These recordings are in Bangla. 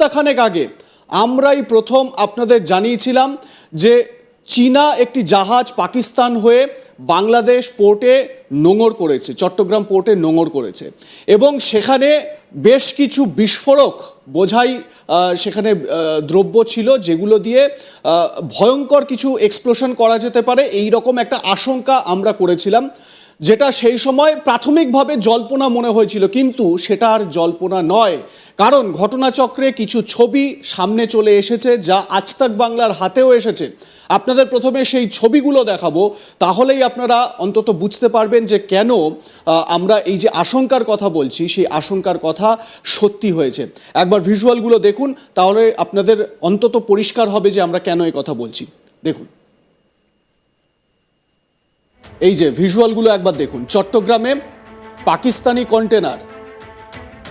সপ্তাহখানেক আগে আমরাই প্রথম আপনাদের জানিয়েছিলাম যে চীনা একটি জাহাজ পাকিস্তান হয়ে বাংলাদেশ পোর্টে নোঙর করেছে, চট্টগ্রাম পোর্টে নোঙর করেছে এবং সেখানে বেশ কিছু বিস্ফোরক বোঝাই সেখানে দ্রব্য ছিল যেগুলো দিয়ে ভয়ঙ্কর কিছু এক্সপ্লোশন করা যেতে পারে এই রকম একটা আশঙ্কা আমরা করেছিলাম, যেটা সেই সময় প্রাথমিকভাবে জল্পনা মনে হয়েছিল, কিন্তু সেটা আর জল্পনা নয়। কারণ ঘটনাচক্রে কিছু ছবি সামনে চলে এসেছে যা আজ তাক বাংলার হাতেও এসেছে। আপনাদের প্রথমে সেই ছবিগুলো দেখাবো, তাহলেই আপনারা অন্তত বুঝতে পারবেন যে কেন আমরা এই যে আশঙ্কার কথা বলছি সেই আশঙ্কার কথা সত্যি হয়েছে। একবার ভিজুয়ালগুলো দেখুন, তাহলে আপনাদের অন্তত পরিষ্কার হবে যে আমরা কেন এই কথা বলছি। দেখুন, এই যে ভিজুয়ালগুলো একবার দেখুন। চট্টগ্রামে পাকিস্তানি কন্টেনার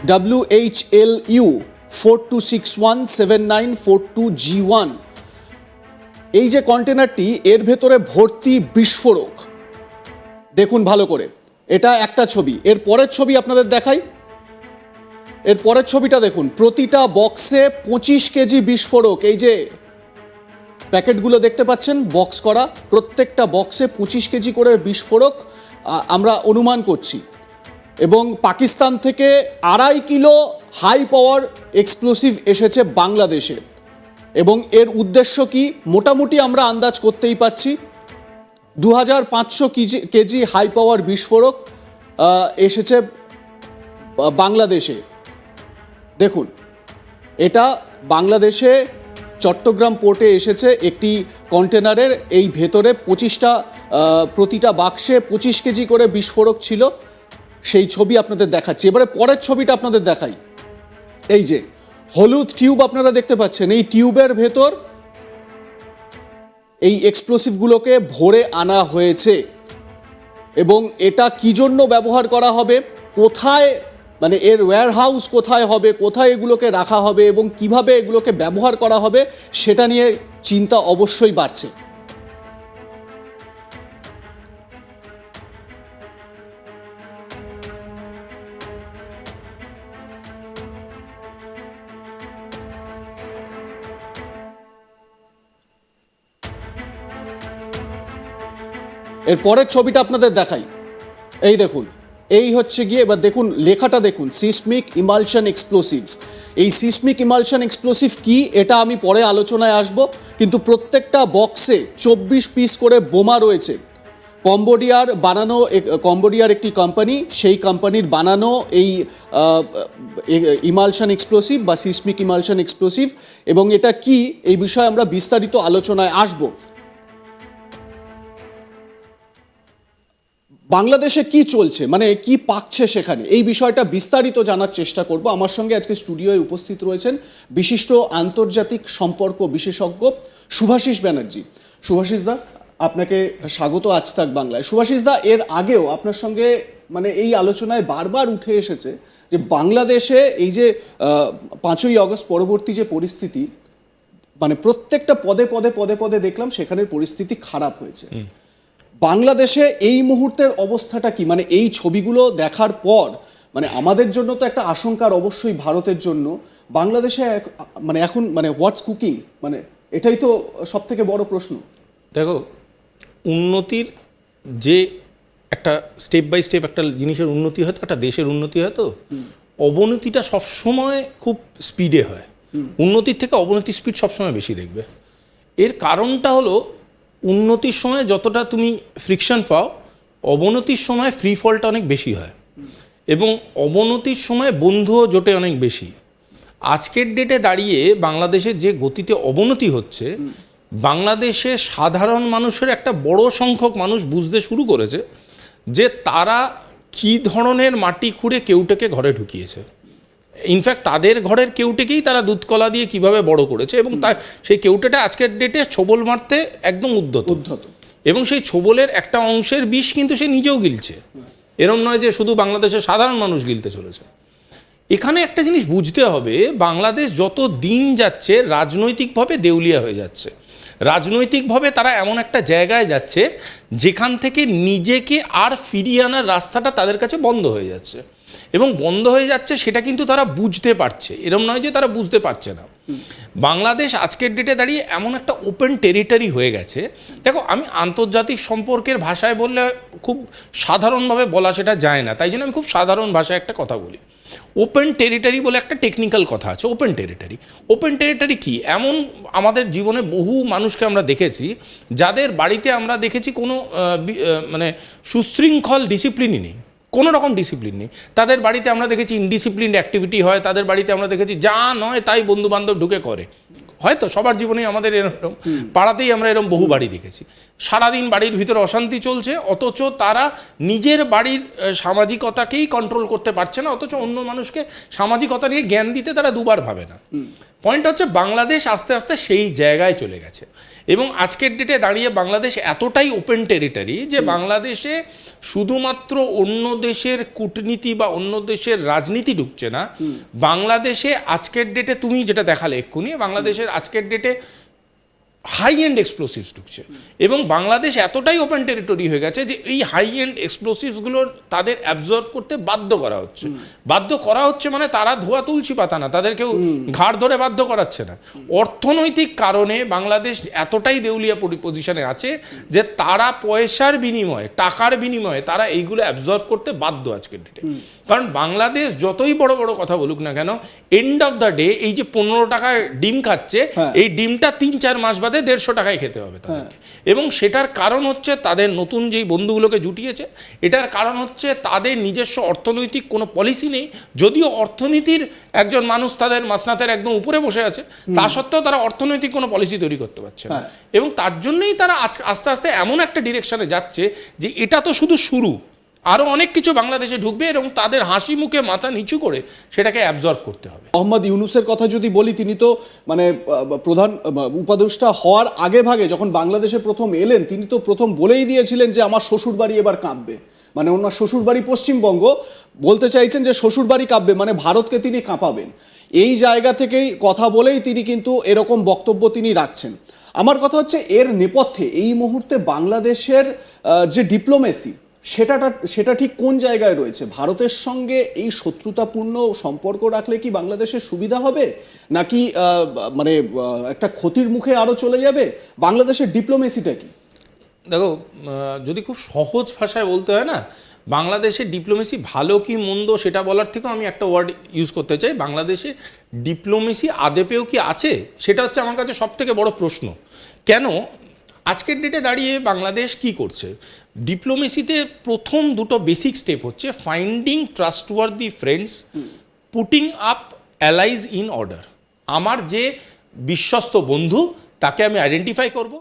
WHLU 42617942G1, এই যে কন্টেনারটি, এর ভেতরে ভর্তি বিস্ফোরক। দেখুন ভালো করে, এটা একটা ছবি। এর পরের ছবি আপনাদের দেখাই। এর পরের ছবিটা দেখুন, প্রতিটা বক্সে 25 কেজি বিস্ফোরক। এই যে প্যাকেটগুলো দেখতে পাচ্ছেন বক্স করা, প্রত্যেকটা বক্সে 25 কেজি করে বিস্ফোরক আমরা অনুমান করছি। এবং পাকিস্তান থেকে 2.5 কিলো হাই পাওয়ার এক্সপ্লোসিভ এসেছে বাংলাদেশে। এবং এর উদ্দেশ্য কি মোটামুটি আমরা আন্দাজ করতেই পাচ্ছি। 2500 কেজি হাই পাওয়ার বিস্ফোরক এসেছে বাংলাদেশে। দেখুন, এটা বাংলাদেশে চট্টগ্রাম পোর্টে এসেছে একটি কন্টেনারের, এই ভেতরে প্রতিটা বাক্সে 25 কেজি করে বিস্ফোরক ছিল। সেই ছবি আপনাদের দেখাচ্ছি। এবারে পরের ছবিটা আপনাদের দেখাই। এই যে হলুদ টিউব আপনারা দেখতে পাচ্ছেন, এই টিউবের ভেতর এই এক্সপ্লোসিভগুলোকে ভরে আনা হয়েছে। এবং এটা কি জন্য ব্যবহার করা হবে, কোথায়, মানে এর ওয়্যারহাউস কোথায় হবে, কোথায় এগুলোকে রাখা হবে এবং কিভাবে এগুলোকে ব্যবহার করা হবে, সেটা নিয়ে চিন্তা অবশ্যই বাড়ছে। এর পরের ছবিটা আপনাদের দেখাই। এই দেখুন, এই হচ্ছে গিয়ে, এবার দেখুন লেখাটা দেখুন, সিসমিক ইমালশন এক্সপ্লোসিভ। এই সিসমিক ইমালশন এক্সপ্লোসিভ কি, এটা আমি পরে আলোচনায় আসব, কিন্তু প্রত্যেকটা বক্সে 24 পিস করে বোমা রয়েছে। কম্বোডিয়ার একটি কোম্পানি, সেই কোম্পানির বানানো এই ইমালশন এক্সপ্লোসিভ বা সিসমিক ইমালশন এক্সপ্লোসিভ। এবং এটা কি, এই বিষয়ে আমরা বিস্তারিত আলোচনায় আসব। বাংলাদেশে কি চলছে, মানে কি পাচ্ছে সেখানে, এই বিষয়টা বিস্তারিত জানার চেষ্টা করব। আমার সঙ্গে আজকে স্টুডিওয়ে উপস্থিত রয়েছেন বিশিষ্ট আন্তর্জাতিক সম্পর্ক বিশেষজ্ঞ শুভাশিস ব্যানার্জি। শুভাশিস দা, আপনাকে স্বাগত আজ তাক বাংলায়। শুভাশিস দা, এর আগেও আপনার সঙ্গে মানে এই আলোচনায় বারবার উঠে এসেছে যে বাংলাদেশে এই যে 5ই আগস্ট পরবর্তী যে পরিস্থিতি, মানে প্রত্যেকটা পদে পদে পদে পদে দেখলাম সেখানের পরিস্থিতি খারাপ হয়েছে। বাংলাদেশে এই মুহূর্তের অবস্থাটা কি, মানে এই ছবিগুলো দেখার পর মানে আমাদের জন্য তো একটা আশঙ্কার অবশ্যই, ভারতের জন্য। বাংলাদেশে মানে এখন মানে হোয়াটস কুকিং, মানে এটাই তো সব থেকে বড় প্রশ্ন। দেখো, উন্নতির যে একটা স্টেপ বাই স্টেপ একটা জিনিসের উন্নতি হয় তো, একটা দেশের উন্নতি হয় তো, অবনতিটা সবসময় খুব স্পিডে হয়। উন্নতির থেকে অবনতির স্পিড সবসময় বেশি দেখবে। এর কারণটা হলো, উন্নতির সময় যতটা তুমি ফ্রিকশন পাও, অবনতির সময় ফ্রি ফলটা অনেক বেশি হয় এবং অবনতির সময় বন্ধুও জোটে অনেক বেশি। আজকের ডেটে দাঁড়িয়ে বাংলাদেশের যে গতিতে অবনতি হচ্ছে, বাংলাদেশে সাধারণ মানুষের একটা বড় সংখ্যক মানুষ বুঝতে শুরু করেছে যে তারা কী ধরনের মাটি খুঁড়ে কেউটেকে ঘরে ঢুকিয়েছে। ইনফ্যাক্ট তাদের ঘরের কেউটেকেই তারা দুধকলা দিয়ে কিভাবে বড় করেছে এবং তার সেই কেউটেটা আজকের ডেটে ছোবল মারতে একদম উদ্ধত। এবং সেই ছোবলের একটা অংশের বিষ কিন্তু সে নিজেও গিলছে। এরম নয় যে শুধু বাংলাদেশের সাধারণ মানুষ গিলতে চলেছে। এখানে একটা জিনিস বুঝতে হবে, বাংলাদেশ যত দিন যাচ্ছে রাজনৈতিকভাবে দেউলিয়া হয়ে যাচ্ছে। রাজনৈতিকভাবে তারা এমন একটা জায়গায় যাচ্ছে যেখান থেকে নিজেকে আর ফিরিয়ে আনার রাস্তাটা তাদের কাছে বন্ধ হয়ে যাচ্ছে। এবং বন্ধ হয়ে যাচ্ছে সেটা কিন্তু তারা বুঝতে পারছে, এরম নয় যে তারা বুঝতে পারছে না। বাংলাদেশ আজকের ডেটে দাঁড়িয়ে এমন একটা ওপেন টেরিটরি হয়ে গেছে। দেখো, আমি আন্তর্জাতিক সম্পর্কের ভাষায় বললে খুব সাধারণভাবে বলা সেটা যায় না, তাই জন্য আমি খুব সাধারণ ভাষায় একটা কথা বলি। ওপেন টেরিটরি বলে একটা টেকনিক্যাল কথা আছে। ওপেন টেরিটরি কি? এমন আমাদের জীবনে বহু মানুষকে আমরা দেখেছি যাদের বাড়িতে আমরা দেখেছি কোনো মানে সুশৃঙ্খল ডিসিপ্লিনই নেই, কোনো রকম ডিসিপ্লিন নেই। তাদের বাড়িতে আমরা দেখেছি ইনডিসিপ্লিনড অ্যাক্টিভিটি হয়, তাদের বাড়িতে আমরা দেখেছি যা নয় তাই বন্ধুবান্ধব ঢুকে করে। হয়তো সবার জীবনেই আমাদের এরকম, পাড়াতেই আমরা এরকম বহু বাড়ি দেখেছি। সারাদিন বাড়ির ভিতরে অশান্তি চলছে, অথচ তারা নিজের বাড়ির সামাজিকতাকেই কন্ট্রোল করতে পারছে না, অথচ অন্য মানুষকে সামাজিকতা নিয়ে জ্ঞান দিতে তারা দুবার ভাবে না। পয়েন্ট হচ্ছে বাংলাদেশ আস্তে আস্তে সেই জায়গায় চলে গেছে, এবং আজকের ডেটে দাঁড়িয়ে বাংলাদেশ এতটাই ওপেন টেরিটরি যে বাংলাদেশে শুধুমাত্র অন্য দেশের কূটনীতি বা অন্য দেশের রাজনীতি ঢুকছে না, বাংলাদেশে আজকের ডেটে তুমি যেটা দেখালে এক্ষুনি, বাংলাদেশের আজকের ডেটে হাই এন্ড এক্সপ্লোসিভস ঢুকছে। এবং বাংলাদেশ এতটাই ওপেন টেরিটরি হয়ে গেছে যে এই হাই এন্ড এক্সপ্লোসিভসগুলো তাদের অ্যাবজর্ভ করতে বাধ্য করা হচ্ছে মানে তারা ধোয়া তুলসী পাতা না, তাদের কেউ ঘাড় ধরে বাধ্য করাচ্ছে না। অর্থনৈতিক কারণে বাংলাদেশ এতটাই দেউলিয়া পজিশনে আছে যে তারা পয়সার বিনিময়ে, টাকার বিনিময়ে তারা এইগুলো অ্যাবজর্ভ করতে বাধ্য আজকের ডেটে। কারণ বাংলাদেশ যতই বড় বড় কথা বলুক না কেন, এন্ড অফ দ্য ডে এই যে 15 টাকার ডিম খাচ্ছে, এই ডিমটা 3-4 মাস বাদে 150 টাকায় খেতে হবে তাদেরকে। এবং সেটার কারণ হচ্ছে তাদের নতুন যেই বন্ধুগুলোকে জুটিয়েছে, এটার কারণ হচ্ছে তাদের নিজস্ব অর্থনৈতিক কোনো পলিসি নেই। যদিও অর্থনীতির একজন মানুষ তাদের মাসনাতের একদম উপরে বসে আছে, তা সত্ত্বেও তারা অর্থনৈতিক কোনো পলিসি তৈরি করতে পারছে না। এবং তার জন্যই তারা আস্তে আস্তে এমন একটা ডিরেকশনে যাচ্ছে যে এটা তো শুধু শুরু, আরও অনেক কিছু বাংলাদেশে ঢুকবে এবং তাদের হাসি মুখে মাথা নিচু করে সেটাকে অ্যাবজর্ভ করতে হবে। মোহাম্মদ ইউনূসের কথা যদি বলি, তিনি তো মানে প্রধান উপদেষ্টা হওয়ার আগে ভাগে যখন বাংলাদেশে প্রথম এলেন, তিনি তো প্রথম বলেই দিয়েছিলেন যে আমার শ্বশুরবাড়ি এবার কাঁপবে। মানে ওনার শ্বশুরবাড়ি পশ্চিমবঙ্গ, বলতে চাইছেন যে শ্বশুরবাড়ি কাঁপবে মানে ভারতকে তিনি কাঁপাবেন। এই জায়গা থেকেই কথা বলেই তিনি কিন্তু এরকম বক্তব্য তিনি রাখছেন। আমার কথা হচ্ছে এর নেপথ্যে এই মুহূর্তে বাংলাদেশের যে ডিপ্লোমেসি, সেটা ঠিক কোন জায়গায় রয়েছে? ভারতের সঙ্গে এই শত্রুতাপূর্ণ সম্পর্ক রাখলে কি বাংলাদেশের সুবিধা হবে, নাকি মানে একটা ক্ষতির মুখে আরো চলে যাবে? বাংলাদেশের ডিপ্লোমেসিটা কি? দেখো, যদি খুব সহজ ভাষায় বলতে হয় না, বাংলাদেশের ডিপ্লোমেসি ভালো কি মন্দ সেটা বলার থেকেও আমি একটা ওয়ার্ড ইউজ করতে চাই, বাংলাদেশের ডিপ্লোমেসি আদেপেও কি আছে, সেটা হচ্ছে আমার কাছে সব থেকে বড় প্রশ্ন। কেন আজকের ডেটে দাঁড়িয়ে বাংলাদেশ কি করছে? ডিপ্লোমেসিতে প্রথম দুটো বেসিক স্টেপ হচ্ছে finding trustworthy friends, putting up allies in order. আমার যে বিশ্বস্ত বন্ধু তাকে আমি আইডেন্টিফাই করব,